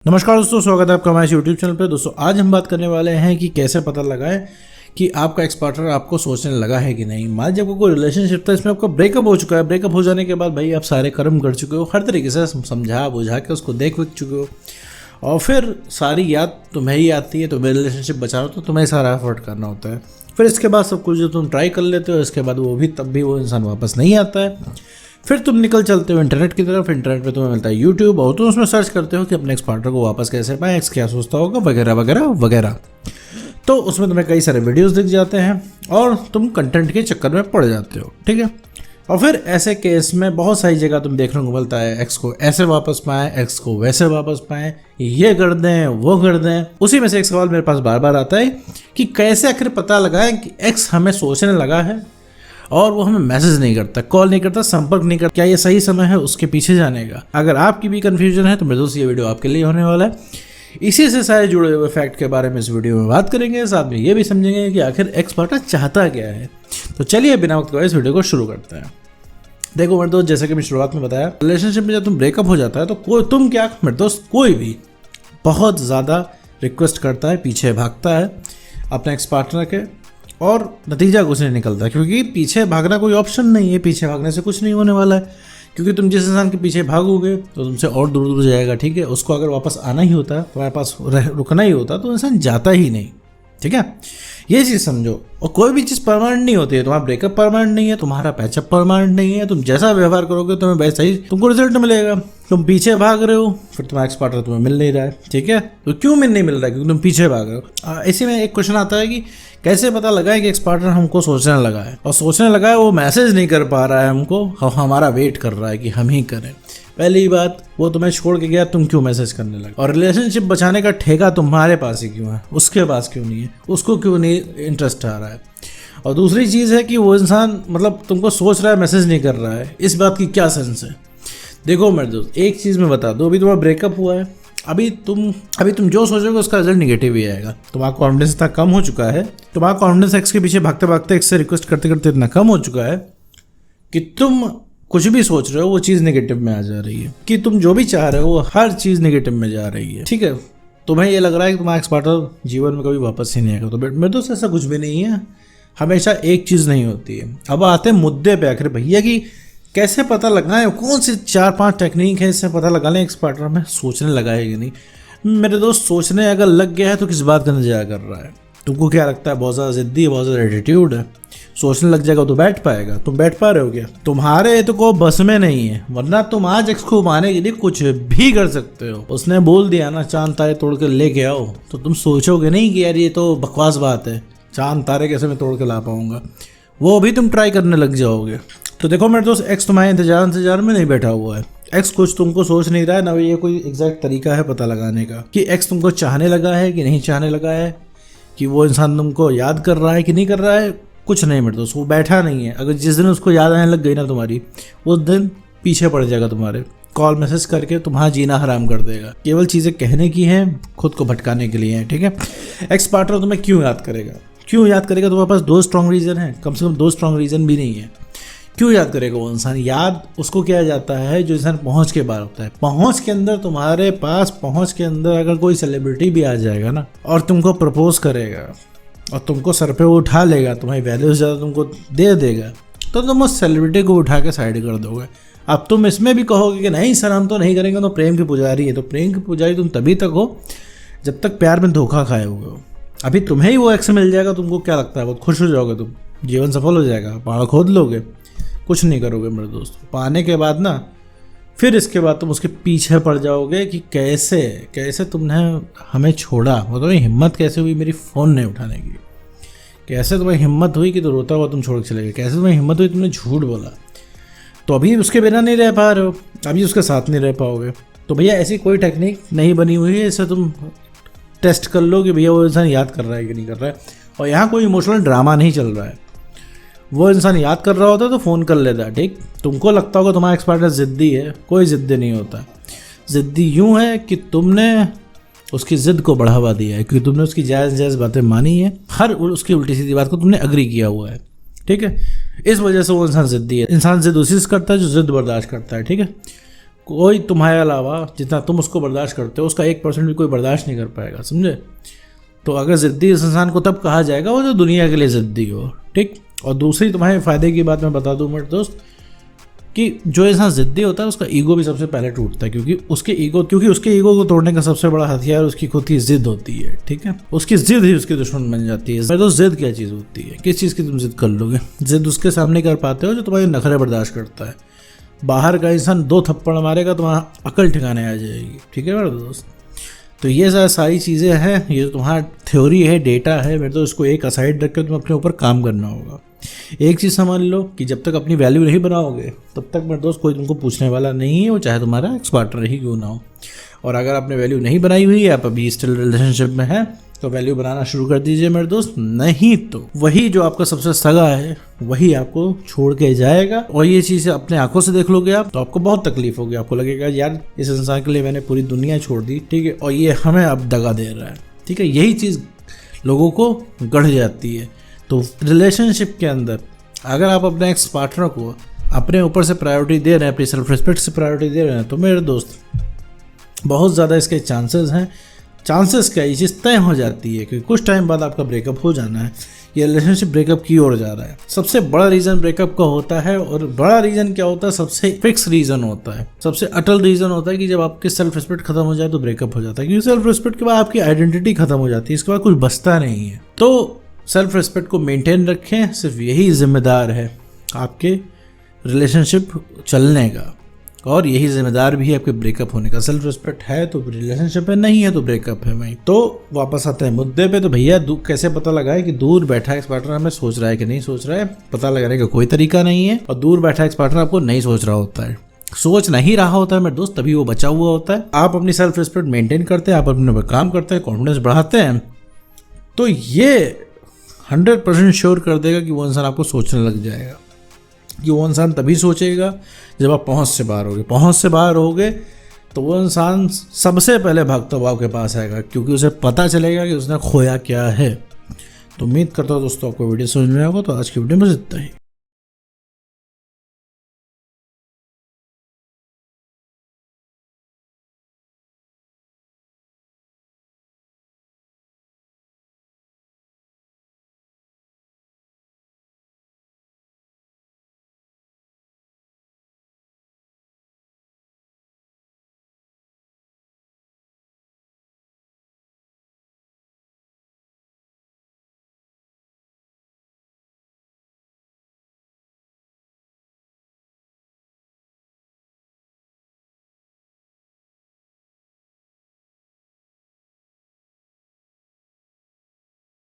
नमस्कार दोस्तों, स्वागत है आपका हमारे यूट्यूब चैनल पे। दोस्तों आज हम बात करने वाले हैं कि कैसे पता लगाएं कि आपका एक्स पार्टनर आपको सोचने लगा है कि नहीं। मान लीजिए आपको कोई रिलेशनशिप था, इसमें आपका ब्रेकअप हो चुका है। ब्रेकअप हो जाने के बाद भाई आप सारे कर्म कर चुके हो, हर तरीके से समझा बुझा के उसको देख चुके हो, और फिर सारी याद तुम्हें ही आती है। तुम्हें रिलेशनशिप बचाना तो तुम्हें सारा एफर्ट करना होता है। फिर इसके बाद सब कुछ जो तुम ट्राई कर लेते हो, इसके बाद वो भी तब भी वो इंसान वापस नहीं आता है। फिर तुम निकल चलते हो इंटरनेट की तरफ। इंटरनेट पे तुम्हें मिलता है यूट्यूब, और तुम उसमें सर्च करते हो कि अपने एक्स पार्टनर को वापस कैसे पाएं, एक्स क्या सोचता होगा, वगैरह वगैरह वगैरह। तो उसमें तुम्हें कई सारे वीडियोस दिख जाते हैं और तुम कंटेंट के चक्कर में पड़ जाते हो, ठीक है। और फिर ऐसे केस में बहुत सारी जगह तुम देखने को मिलता है, एक्स को ऐसे वापस पाएं, एक्स को वैसे वापस पाएं, ये कर दें वो कर दें। उसी में से एक सवाल मेरे पास बार बार आता है कि कैसे आखिर पता लगाएं कि एक्स हमें सोचने लगा है और वो हमें मैसेज नहीं करता, कॉल नहीं करता, संपर्क नहीं करता। क्या ये सही समय है उसके पीछे जाने का? अगर आपकी भी कंफ्यूजन है तो मेरे दोस्त ये वीडियो आपके लिए होने वाला है। इसी से सारे जुड़े हुए फैक्ट के बारे में इस वीडियो में बात करेंगे, साथ में ये भी समझेंगे कि आखिर एक्स पार्टनर चाहता क्या है। तो चलिए बिना वक्त गवाए इस वीडियो को शुरू करते हैं। देखो मेरे दोस्त, जैसे कि मैं शुरुआत में बताया, रिलेशनशिप में जब तुम ब्रेकअप हो जाता है तो तुम क्या, मेरे दोस्त, कोई भी बहुत ज़्यादा रिक्वेस्ट करता है, पीछे भागता है अपने एक्स पार्टनर के, और नतीजा कुछ नहीं निकलता, क्योंकि पीछे भागना कोई ऑप्शन नहीं है। पीछे भागने से कुछ नहीं होने वाला है, क्योंकि तुम जिस इंसान के पीछे भागोगे तो तुमसे और दूर दूर जाएगा, ठीक है। उसको अगर वापस आना ही होता, तुम्हारे पास रुकना ही होता, तो इंसान जाता ही नहीं, ठीक है। ये चीज़ समझो। और कोई भी चीज़ परमानेंट नहीं होती है। तुम्हारा ब्रेकअप परमानेंट नहीं है, तुम्हारा पैचअप परमानेंट नहीं है। तुम जैसा व्यवहार करोगे तुम्हें वैसा ही तुमको रिजल्ट मिलेगा। तुम पीछे भाग रहे हो, फिर तुम्हारा एक्स पार्टनर तुम्हें मिल नहीं रहा है, ठीक है। तो क्यों नहीं मिल रहा है? क्योंकि तुम पीछे भाग रहे हो। इसी में एक क्वेश्चन आता है कि कैसे पता लगाए कि एक्स पार्टनर हमको सोचने लगा है, और सोचने लगा है वो मैसेज नहीं कर पा रहा है हमको, हमारा वेट कर रहा है कि हम ही करें। पहली बात, वो तुम्हें छोड़ के गया, तुम क्यों मैसेज करने लगे? और रिलेशनशिप बचाने का ठेका तुम्हारे पास ही क्यों है, उसके पास क्यों नहीं है? उसको क्यों नहीं इंटरेस्ट आ रहा है? और दूसरी चीज़ है कि वो इंसान मतलब तुमको सोच रहा है, मैसेज नहीं कर रहा है, इस बात की क्या सेंस है? देखो मेरे दोस्त, एक चीज़ मैं बता दूँ, अभी तुम्हारा ब्रेकअप हुआ है, अभी तुम जो सोचोगे उसका रिजल्ट निगेटिव ही आएगा। तुम्हारा कॉन्फिडेंस इतना कम हो चुका है, तुम्हारा कॉन्फिडेंस एक्स के पीछे भागते भागते, एक्स से रिक्वेस्ट करते करते इतना कम हो चुका है कि तुम कुछ भी सोच रहे हो वो चीज़ नेगेटिव में आ जा रही है, कि तुम जो भी चाह रहे हो वो हर चीज़ नेगेटिव में जा रही है, ठीक है। तुम्हें ये लग रहा है कि तुम्हारा एक्स पार्टनर जीवन में कभी वापस ही नहीं आएगा। तो मेरे दोस्त ऐसा कुछ भी नहीं है, हमेशा एक चीज़ नहीं होती है। अब आते हैं मुद्दे पे आखिर भैया कि कैसे पता लगाएं, कौन सी 4-5 टेक्निक है इससे पता लगा लें एक्स पार्टनर में सोचने लगा है कि नहीं। मेरे दोस्त, सोचने अगर लग गया है तो किस बात का नजारा कर रहा है? तुमको क्या लगता है बहुत ज़्यादा जिद्दी है, बहुत ज़्यादा एटीट्यूड है? सोचने लग जाएगा तो बैठ पाएगा? तुम बैठ पा रहे हो क्या? तुम्हारे तो को बस में नहीं है, वरना तुम आज एक्स को मारने के लिए कुछ भी कर सकते हो। उसने बोल दिया ना चांद तारे तोड़ के लेके आओ, तो तुम सोचोगे नहीं कि यार ये तो बकवास बात है, चांद तारे कैसे मैं तोड़ के ला पाऊंगा? वो भी तुम ट्राई करने लग जाओगे। तो देखो मेरे दोस्त, एक्स तुम्हारे इंतजार में नहीं बैठा हुआ है। एक्स कुछ तुमको सोच नहीं रहा है, ना ये कोई एग्जैक्ट तरीका है पता लगाने का कि एक्स तुमको चाहने लगा है कि नहीं चाहने लगा है, कि वो इंसान तुमको याद कर रहा है कि नहीं कर रहा है। कुछ नहीं मेरे दोस्त, वो बैठा नहीं है। अगर जिस दिन उसको याद आने लग गई ना तुम्हारी, उस दिन पीछे पड़ जाएगा तुम्हारे, कॉल मैसेज करके तुम्हारा जीना हराम कर देगा। केवल चीज़ें कहने की हैं, खुद को भटकाने के लिए हैं, ठीक है। एक्स पार्टनर तुम्हें क्यों याद करेगा? क्यों याद करेगा? तुम्हारे पास 2 स्ट्रॉन्ग रीज़न है, कम से कम 2 स्ट्रॉन्ग रीज़न भी नहीं है। क्यों याद करेगा वो इंसान? याद उसको किया जाता है जो इंसान पहुंच के बाहर होता है। पहुंच के अंदर, तुम्हारे पास पहुंच के अंदर अगर कोई सेलिब्रिटी भी आ जाएगा ना और तुमको प्रपोज करेगा और तुमको सर पे उठा लेगा, तुम्हारी वैल्यू ज़्यादा तुमको दे देगा, तो तुम उस सेलिब्रिटी को उठा के साइड कर दोगे। अब तुम इसमें भी कहोगे कि नहीं सर हम तो नहीं करेंगे, तो प्रेम की पुजारी है। तो प्रेम की पुजारी तुम तभी तक हो जब तक प्यार में धोखा खाए हुए हो। अभी तुम्हें ही वो एक्स मिल जाएगा, तुमको क्या लगता है बहुत खुश हो जाओगे, तुम जीवन सफल हो जाएगा, पहाड़ खोद लोगे? कुछ नहीं करोगे मेरे दोस्त। पाने के बाद ना, फिर इसके बाद तुम उसके पीछे पड़ जाओगे कि कैसे तुमने हमें छोड़ा, वो तुम्हें हिम्मत कैसे हुई मेरी फ़ोन नहीं उठाने की, कैसे तुम्हें हिम्मत हुई कि तो रोता हुआ तुम छोड़ के चले गए, कैसे तुम्हें हिम्मत हुई तुमने झूठ बोला। तो अभी उसके बिना नहीं रह पा रहे हो, अभी उसके साथ नहीं रह पाओगे। तो भैया ऐसी कोई टेक्निक नहीं बनी हुई है, इससे तुम टेस्ट कर लो कि भैया वो इंसान याद कर रहा है कि नहीं कर रहा है। और यहाँ कोई इमोशनल ड्रामा नहीं चल रहा है। वो इंसान याद कर रहा होता तो फ़ोन कर लेता, ठीक। तुमको लगता होगा तुम्हारा एक्स पार्टनर ज़िद्दी है, कोई ज़िद्दी नहीं होता। ज़िद्दी यूँ है कि तुमने उसकी ज़िद को बढ़ावा दिया है, क्योंकि तुमने उसकी जायज़ बातें मानी है, हर उसकी उल्टी सीधी बात को तुमने अग्री किया हुआ है, ठीक है। इस वजह से वो इंसान ज़िद्दी है। इंसान ज़िद उसी से करता है जो ज़िद बर्दाश्त करता है, ठीक है। कोई तुम्हारे अलावा जितना तुम उसको बर्दाश्त करते हो उसका 1% भी कोई बर्दाश्त नहीं कर पाएगा, समझे। तो अगर ज़िद्दी इस इंसान को तब कहा जाएगा वो जो दुनिया के लिए ज़िद्दी हो, ठीक। और दूसरी तुम्हारे फ़ायदे की बात मैं बता दूँ मेरे दोस्त, कि जो इंसान ज़िद्दी होता है उसका ईगो भी सबसे पहले टूटता है, क्योंकि उसके ईगो को तोड़ने का सबसे बड़ा हथियार उसकी खुद की ज़िद होती है, ठीक है। उसकी ज़िद ही उसकी दुश्मन बन जाती है। तो ज़िद क्या चीज़ होती है, किस चीज़ की तुम ज़िद कर लोगे? ज़िद उसके सामने कर पाते हो जो तुम्हारे नखरे बर्दाश्त करता है। बाहर का इंसान 2 थप्पड़ मारेगा तुम्हारा अकल ठिकाने आ जाएगी, ठीक है मेरे दोस्त। तो ये सारी चीज़ें हैं, ये जो तुम्हारा थ्योरी है, डेटा है मेरे दोस्त, इसको एक असाइड रख के तुम्हें अपने ऊपर काम करना होगा। एक चीज़ समझ लो कि जब तक अपनी वैल्यू नहीं बनाओगे तब तक मेरे दोस्त कोई तुमको पूछने वाला नहीं है, वो चाहे तुम्हारा एक्सपार्टनर ही क्यों ना हो। और अगर आपने वैल्यू नहीं बनाई हुई है, आप अभी स्टिल रिलेशनशिप में हैं, तो वैल्यू बनाना शुरू कर दीजिए मेरे दोस्त। नहीं तो वही जो आपका सबसे सगा है वही आपको छोड़ के जाएगा। और ये चीज़ अपने आंखों से देख लोगे आप तो आपको बहुत तकलीफ होगी। आपको लगेगा यार इस इंसान के लिए मैंने पूरी दुनिया छोड़ दी, ठीक है, और ये हमें अब दगा दे रहा है, ठीक है। यही चीज़ लोगों को गढ़ जाती है। तो रिलेशनशिप के अंदर अगर आप अपने एक्स पार्टनर को अपने ऊपर से प्रायोरिटी दे रहे हैं, अपनी सेल्फ रिस्पेक्ट से प्रायोरिटी दे रहे हैं, तो मेरे दोस्त बहुत ज़्यादा इसके चांसेस हैं। चांसेस क्या, ये चीज़ तय हो जाती है कि कुछ टाइम बाद आपका ब्रेकअप हो जाना है, ये रिलेशनशिप ब्रेकअप की ओर जा रहा है। सबसे बड़ा रीज़न ब्रेकअप का होता है, और बड़ा रीज़न क्या होता है, सबसे फिक्स रीज़न होता है, सबसे अटल रीज़न होता है कि जब आपकी सेल्फ रिस्पेक्ट खत्म हो जाए तो ब्रेकअप हो जाता है। क्योंकि सेल्फ रिस्पेक्ट के बाद आपकी आइडेंटिटी खत्म हो जाती है, इसके बाद कुछ बचता नहीं है। तो सेल्फ रिस्पेक्ट को मेंटेन रखें, सिर्फ यही जिम्मेदार है आपके रिलेशनशिप चलने का, और यही जिम्मेदार भी है आपके ब्रेकअप होने का। सेल्फ रिस्पेक्ट है तो रिलेशनशिप है, नहीं है तो ब्रेकअप है भाई। तो वापस आते हैं मुद्दे पे। तो भैया कैसे पता लगाए कि दूर बैठा एक्स पार्टनर हमें सोच रहा है कि नहीं सोच रहा है? पता लगाने का कोई तरीका नहीं है, और दूर बैठा एक्स पार्टनर आपको नहीं सोच रहा होता है, सोच नहीं रहा होता है मेरे दोस्त, तभी वो बचा हुआ होता है। आप अपनी सेल्फ रिस्पेक्ट मेंटेन करते हैं, आप अपने ऊपर काम करते हैं, कॉन्फिडेंस बढ़ाते हैं, तो ये 100% श्योर कर देगा कि वो इंसान आपको सोचने लग जाएगा। कि वो इंसान तभी सोचेगा जब आप पहुंच से बाहर होगे। पहुंच से बाहर होगे तो वो इंसान सबसे पहले भागता हुआ आपके पास आएगा, क्योंकि उसे पता चलेगा कि उसने खोया क्या है। तो उम्मीद करता हूँ दोस्तों आपको वीडियो समझ में आएगा। तो आज की वीडियो में इतना ही।